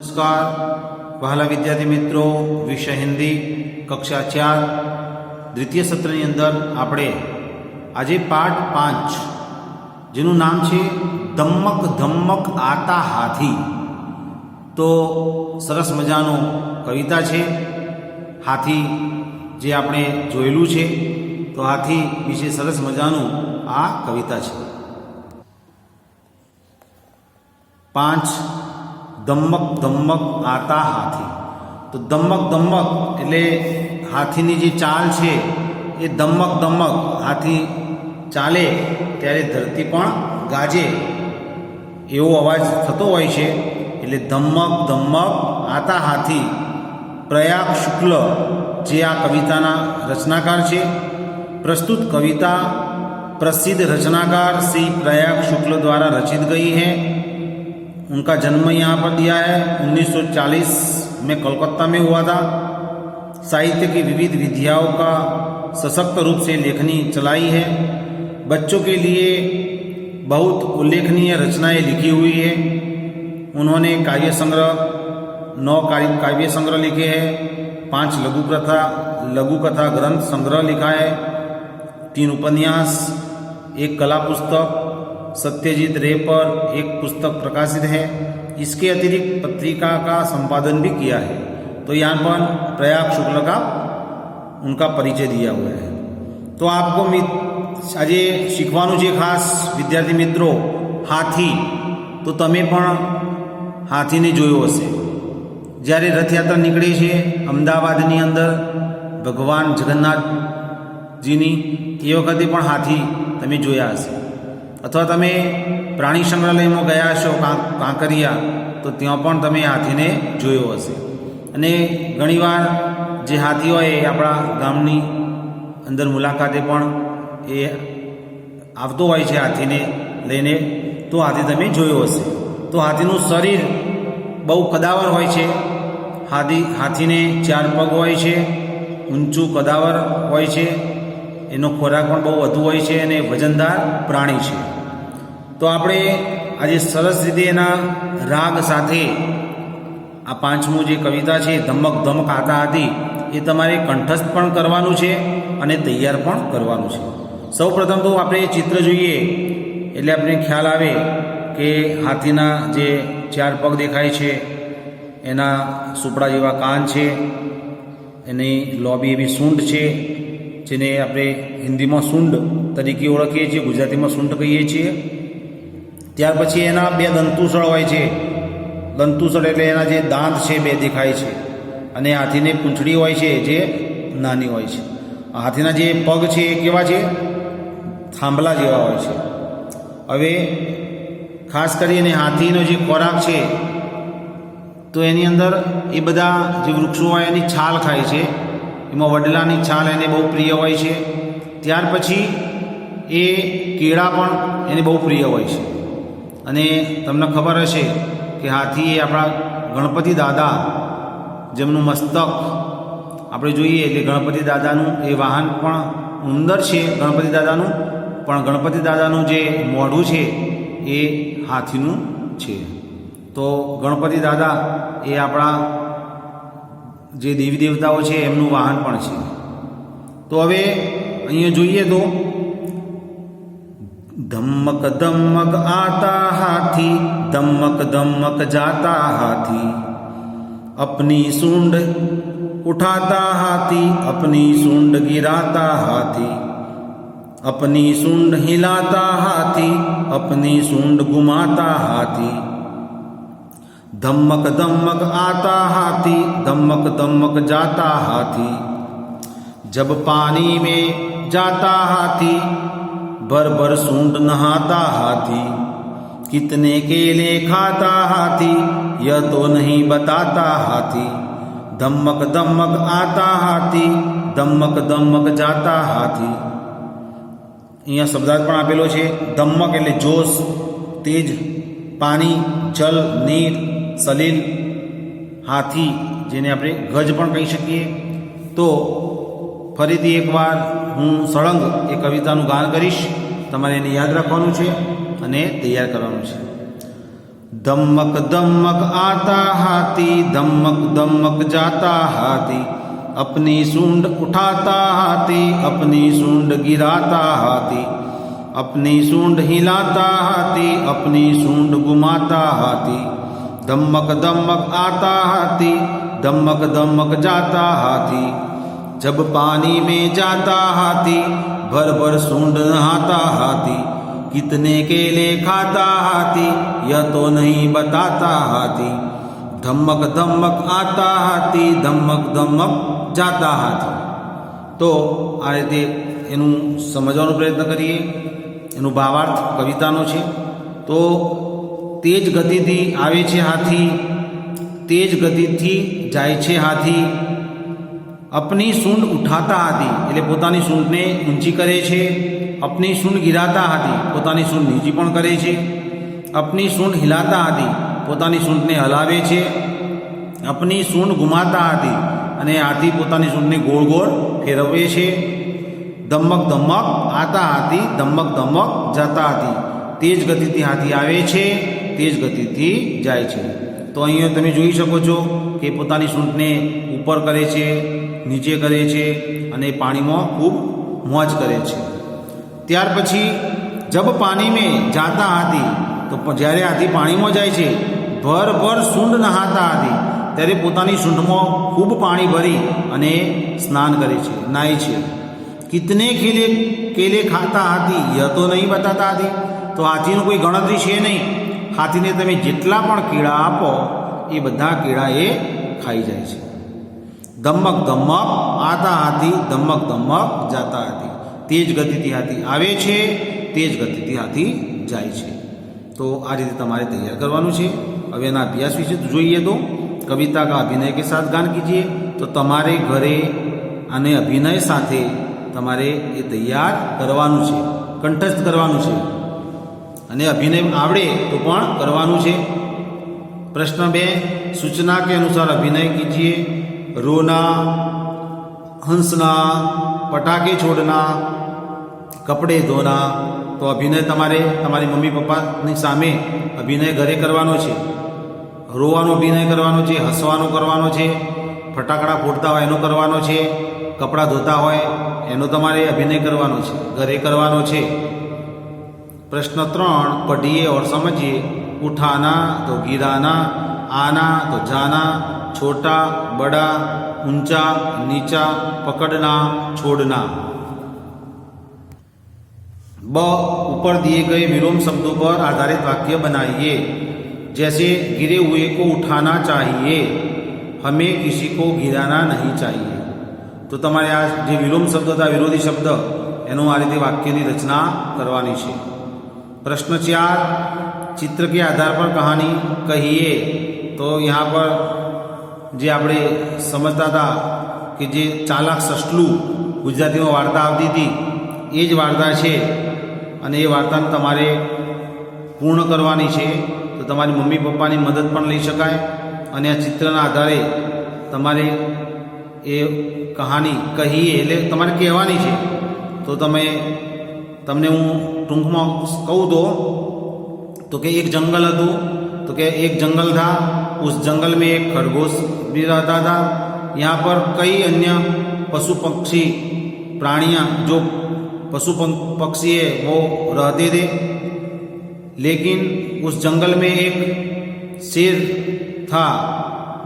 नमस्कार वहाला विद्यार्थी मित्रों, विषय हिंदी कक्षा 4 द्वितीय सत्रनी अंदर आपणे आज पाठ 5 जेनु नाम छे धम्मक धम्मक आता हाथी। तो सरस मजानो कविता छे। हाथी जे आपणे जोयेलुं छे, तो हाथी विषे सरस मजानु आ कविता छे। 5 धम्मक धम्मक आता हाथी। तो धम्मक धम्मक एटले हाथीनी जे चाल छे ए धम्मक धम्मक, हाथी चाले त्यारे धरती पण गाजे एवो अवाज थतो होय छे। एटले धम्मक धम्मक आता हाथी। प्रयाग शुक्ल जे आ कविताना रचनाकार छे। प्रस्तुत कविता प्रसिद्ध रचनाकार श्री प्रयाग शुक्ल द्वारा रचित गई है। उनका जन्म यहाँ पर दिया है 1940 में कलकत्ता में हुआ था। साहित्य की विविध विधियाओं का सशक्त रूप से लेखनी चलाई है। बच्चों के लिए बहुत उल्लेखनीय रचनाएं लिखी हुई है। उन्होंने काव्य संग्रह 9 काव्य संग्रह लिखे हैं, 5 लघु कथा ग्रंथ संग्रह लिखा है, 3 उपन्यास, 1 कला पुस्तक, सत्यजीत रे पर 1 पुस्तक प्रकाशित है। इसके अतिरिक्त पत्रिका का संपादन भी किया है। तो यहाँ पर प्रयाग शुक्ल का उनका परिचय दिया हुआ है। तो आपको आज शीखवानुं छे खास विद्यार्थी मित्रों हाथी। तो तमे पण हाथीने जोयो हशे। ज्यारे रथयात्रा निकळे छे अमदावादनी अंदर भगवान जगन्नाथजीनी, ए वखते पण हाथी तमे जोया हशे। अथवा तमे प्राणी संग्रहालय में गया छो कांकरिया, तो त्यां पण तमे हाथीने जोयो हशे। अने घणीवार जे हाथी होय ए आपणा गामनी अंदर मुलाकाते पण ए आवतो होय छे हाथीने लईने, तो हाथी तमे जोयो हशे। तो हाथीनुं शरीर बहु कदावर होय छे। हाथीने 4 पग होय छे, ऊंचुं कदावर होय छे, एनो खोराक पण बहु વધુ હોય છે અને વજનદાર પ્રાણી છે। તો આપણે આજે સરસ રીતે એના રાગ સાથે આ 5મું જે કવિતા છે ધમક ધમક આતા હાથી એ તમારે કંઠસ્થ પણ કરવાનું છે અને તૈયાર પણ કરવાનું છે। સૌપ્રથમ તો આપણે ચિત્ર જોઈએ એટલે આપણે ખ્યાલ આવે કે હાથીના જે 4 પગ દેખાય છે, એના સુપડા જેવા કાન છે, એની લોબી એવી સૂંઢ છે જેને આપણે હિન્દીમાં સૂંઢ તરીકે ઓળખીએ છીએ, ગુજરાતીમાં સૂંઢ કહીએ છીએ। ત્યાર પછી એના 2 દંતુસળ હોય છે। દંતુસળ એટલે એના જે દાંત છે 2 દેખાય છે, અને હાથીને પૂંછડી હોય છે જે નાની હોય છે। હાથીના જે પગ છે એ કેવા છે? થાંભલા જેવા હોય છે। હવે ખાસ કરીને હાથીનો જે ખોરાક છે તો એની અંદર એ બધા જે વૃક્ષો હોય એની છાલ ખાય છે। એમાં વડલાની છાલ એને બહુ પ્રિય હોય છે। ત્યાર પછી એ કેળા પણ એને બહુ પ્રિય હોય છે। અને તમને ખબર હશે કે હાથી એ આપણા ગણપતિ દાદા, જેમનું મસ્તક આપણે જોઈએ એટલે ગણપતિ દાદાનું એ વાહન પણ ઉંદર છે ગણપતિ દાદાનું, પણ ગણપતિ દાદાનું જે મોઢું છે એ હાથીનું છે। તો ગણપતિ દાદા એ આપણા જે દેવી દેવતાઓ છે એમનું વાહન પણ છે। તો હવે અહીંયા જોઈએ તો ધમ્મક ધમ્મક આતા હાથી, ધમ્મક ધમ્મક જાતા હાથી, अपनी सूंड उठाता हाथी, अपनी सूंड गिराता हाथी, अपनी सूंड हिलाता हाथी, अपनी सूंड घुमाता हाथी। धम्मक धम्मक आता हाथी, धम्मक धम्मक जाता हाथी, जब पानी में जाता हाथी, भर भर सूंड नहाता हाथी, कितने केले खाता हाथी, यह तो नहीं बताता हाथी। धम्मक धम्मक आता हाथी, धम्मक धम्मक जाता हाथी। अहींया शब्दार्थ पण आपेलो छे। धम्मक एटले जोश, तेज, पानी, जल, नीर, सलील, हाथी जेने આપણે ગજ પણ કહી શકીએ। તો ફરીથી એકવાર હું સળંગ એ કવિતાનું ગાન કરીશ, તમારે એને યાદ રાખવાનું છે અને તૈયાર કરવાનું છે। दम्मक दम्मक आता हाथी, दम्मक दम्मक जाता हाथी, अपनी सूंड उठाता हाथी, अपनी सूंड गिराता हाथी, अपनी सूंड हिलाता हाथी, अपनी सूंड घुमाता हाथी। दम्मक दम्मक आता हाथी, दम्मक दम्मक जाता हाथी, जब पानी में जाता हाथी, भर भर सूंड नहाता हाथी, कितने केले खाता हाथी, यह तो नहीं बताता हाथी। धम्मक धम्मक आता हाथी, धम्मक धम्मक जाता हाथी। तो आ रीते एनु समझવાનો प्रयत्न करिए। एनु भावार्थ कवितानो छे। तो तेज गतिथी आवे छे हाथी, तेज गतिथी जाय छे हाथी, अपनी सूंड उठाता हाथी એટલે પોતાની સૂંઢને ઊંચી કરે છે, अपनी सूंड गिराता हाथी પોતાની સૂંઢ નીચી પણ કરે છે, अपनी सूंड हिलाता हाथी પોતાની સૂંઢને હલાવે છે, अपनी सूंड घुमाता हाथी અને હાથી પોતાની સૂંઢને ગોળ ગોળ ફેરવે છે। ધમક ધમક આતા હાથી, ધમક ધમક જાતા હાથી, તેજ ગતિથી હાથી આવે છે, તેજ ગતિથી જાય છે। તો અહીંયા તમે જોઈ શકો છો કે પોતાની સૂંઢને ઉપર કરે છે, નીચે કરે છે અને પાણીમાં ખૂબ મોજ કરે છે। ત્યાર પછી જબ પાણી મેં જાતા હાથી, તો જ્યારે હાથી પાણીમાં જાય છે, ભર ભર સૂંડ નહાતા હાથી, ત્યારે પોતાની સૂંઢમાં ખૂબ પાણી ભરી અને સ્નાન કરે છે, નાય છે। કિતને કેલે ખાતા હાથી, યહ તો નહીં બતાતા હાથી, તો હાથીનું કોઈ ગણતરી છે નહીં। હાથીને તમે જેટલા પણ કેળા આપો એ બધા કેળા એ ખાઈ જાય છે। ધમક ધમક આતા હાથી, ધમક ધમક જાતા હાથી, તેજ ગતિથી હાથી આવે છે, તેજ ગતિથી હાથી જાય છે। તો આ રીતે તમારે તૈયાર કરવાનું છે। હવે એના અભ્યાસ વિશે જોઈએ તો कविता का अभिनय के साथ गान कीजिए। तो तमारे घरे आने अभिनय साथे तमारे ये तैयार करवानुं छे, कंठस्थ करवानुं छे अने अभिनय आवड़े तो पण करवानुं छे। प्रश्न 2, सूचना के अनुसार अभिनय कीजिए। रोना, हंसना, पटाखे छोड़ना, कपड़े धोना। तो अभिनय तमारे तमारी मम्मी पप्पानी सामे अभिनय घरे करवानो छे। रोवानो अभिनय करवानो छे, हसवानो करवानो छे, फटाकड़ा फोड़ता होय एनो करवानो छे, कपड़ा धोता होय एनो तमारे अभिनय करवानो छे, घरे करवानो छे। प्रश्न 3, पढ़िए और समझिए। उठाना तो गिराना, आना तो जाना, छोटा बड़ा, ऊंचा नीचा, पकड़ना छोड़ना। ब, ऊपर दिए गए विलोम शब्दों पर आधारित वाक्य बनाइए। जैसे गिरे हुए को उठाना चाहिए, हमें किसी को गिराना नहीं चाहिए। तो तमारे आ जे विलोम शब्द था, विरोधी शब्द, एनो आ रीते वाक्यनी रचना करवानी छे। प्रश्न 4, चित्र के आधार पर कहानी कहिए। तो यहाँ पर जे आपणे समझता था कि जे चालाक ससलू गुजराती में वार्ता आवती थी ए ज वार्ता है अने ए वार्ता तमारे पूर्ण करवानी छे। तो तमारी मम्मी पप्पानी मदद पण लई शकाय अने आ चित्रना आधारे तमारे ए कहानी कहीए एटले तमारे कहेवानी छे। तो तमने हूँ टूंकमां कहूँ तो कि एक जंगल हतुं, तो कि एक जंगल था, उस जंगल में एक खरगोश भी रहता था। यहाँ पर कई अन्य पशु पक्षी प्राणियाँ जो पशु पक्षी है वो रहते थे, लेकिन उस जंगल में एक शेर था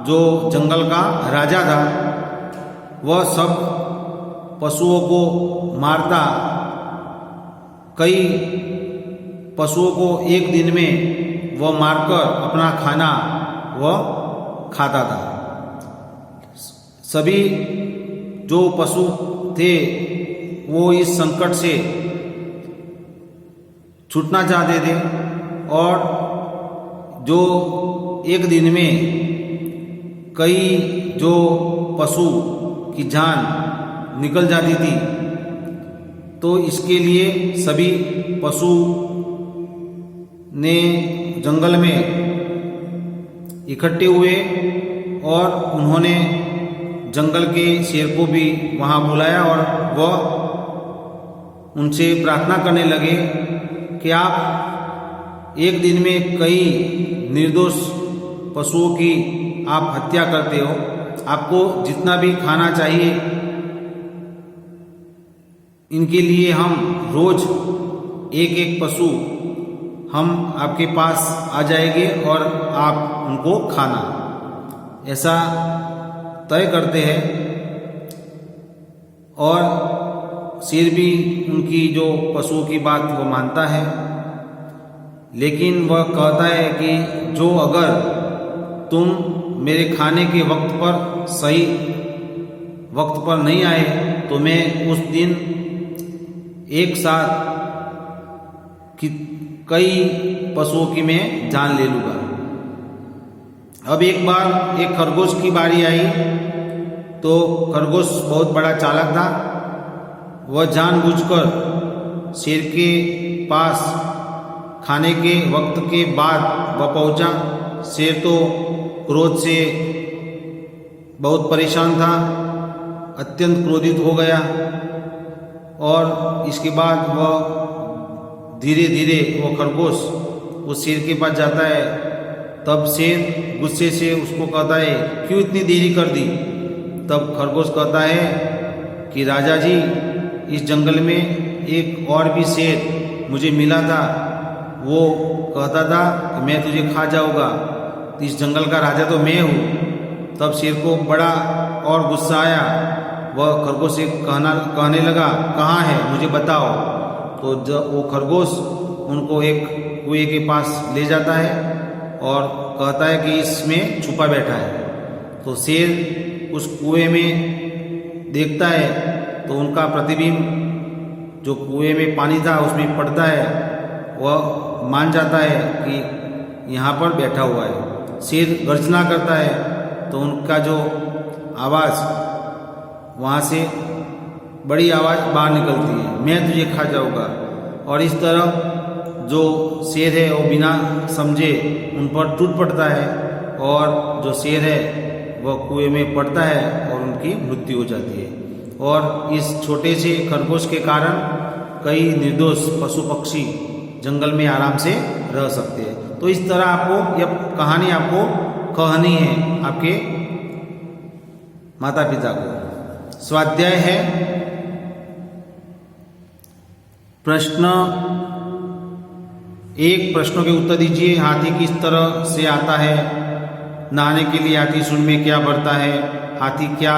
जो जंगल का राजा था। वह सब पशुओं को मारता, कई पशुओं को एक दिन में वह मारकर अपना खाना वह खाता था। सभी जो पशु थे वो इस संकट से छूटना चाहते थे और जो एक दिन में कई जो पशु की जान निकल जाती थी, तो इसके लिए सभी पशु ने जंगल में इकट्ठे हुए और उन्होंने जंगल के शेर को भी वहाँ बुलाया और वह उनसे प्रार्थना करने लगे कि आप एक दिन में कई निर्दोष पशुओं की आप हत्या करते हो। आपको जितना भी खाना चाहिए इनके लिए हम रोज एक एक पशु हम आपके पास आ जाएंगे और आप उनको खाना, ऐसा तय करते हैं। और शेर भी उनकी जो पशुओं की बात वो मानता है, लेकिन वह कहता है कि जो अगर तुम मेरे खाने के वक्त पर सही वक्त पर नहीं आए तो मैं उस दिन एक साथ कई पशुओं की मैं जान ले लूँगा। अब एक बार एक खरगोश की बारी आई तो खरगोश बहुत बड़ा चालाक था। वह जानबूझकर शेर के पास खाने के वक्त के बाद वह पहुंचा। शेर तो क्रोध से बहुत परेशान था, अत्यंत क्रोधित हो गया और इसके बाद वह धीरे धीरे वो खरगोश उस शेर के पास जाता है। तब शेर गुस्से से उसको कहता है, क्यों इतनी देरी कर दी? तब खरगोश कहता है कि राजा जी, इस जंगल में एक और भी शेर मुझे मिला था, वो कहता था कि मैं तुझे खा जाऊंगा, तो इस जंगल का राजा तो मैं हूँ। तब शेर को बड़ा और गुस्सा आया। वह खरगोश से कहने लगा, कहाँ है, मुझे बताओ। तो जब वो खरगोश उनको एक कुएं के पास ले जाता है और कहता है कि इसमें छुपा बैठा है। तो शेर उस कुएं में देखता है तो उनका प्रतिबिंब जो कुएं में पानी था उसमें पड़ता है। वह मान जाता है कि यहाँ पर बैठा हुआ है। शेर गर्जना करता है तो उनका जो आवाज़ वहाँ से बड़ी आवाज़ बाहर निकलती है, मैं तुझे खा जाऊंगा। और इस तरह जो शेर है वो बिना समझे उन पर टूट पड़ता है और जो शेर है वह कुएं में पड़ता है और उनकी मृत्यु हो जाती है। और इस छोटे से खरगोश के कारण कई निर्दोष पशु पक्षी जंगल में आराम से रह सकते हैं। तो इस तरह आपको यह कहानी आपको कहनी है आपके माता पिता को। स्वाध्याय है प्रश्न एक, प्रश्नों के उत्तर दीजिए। हाथी किस तरह से आता है? नहाने के लिए हाथी सूंड में क्या भरता है? हाथी क्या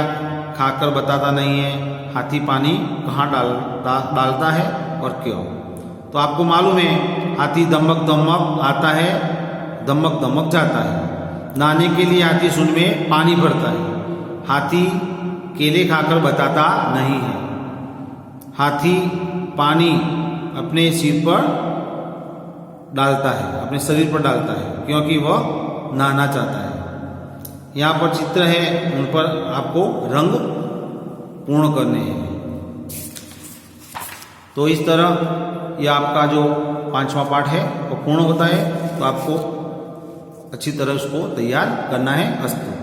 खाकर बताता नहीं है? हाथी पानी कहाँ डालता है और क्यों? तो आपको मालूम है हाथी दमक दमक आता है, दमक दमक जाता है। नहाने के लिए हाथी सूंड में पानी भरता है। हाथी केले खाकर बताता नहीं है। हाथी पानी अपने सिर पर डालता है, अपने शरीर पर डालता है क्योंकि वह नहाना चाहता है। यहाँ पर चित्र है, उन पर आपको रंग पूर्ण करने हैं। तो इस तरह यह आपका जो 5वां पाठ है वो पूर्ण होता है। तो आपको अच्छी तरह उसको तैयार करना है। अस्तु।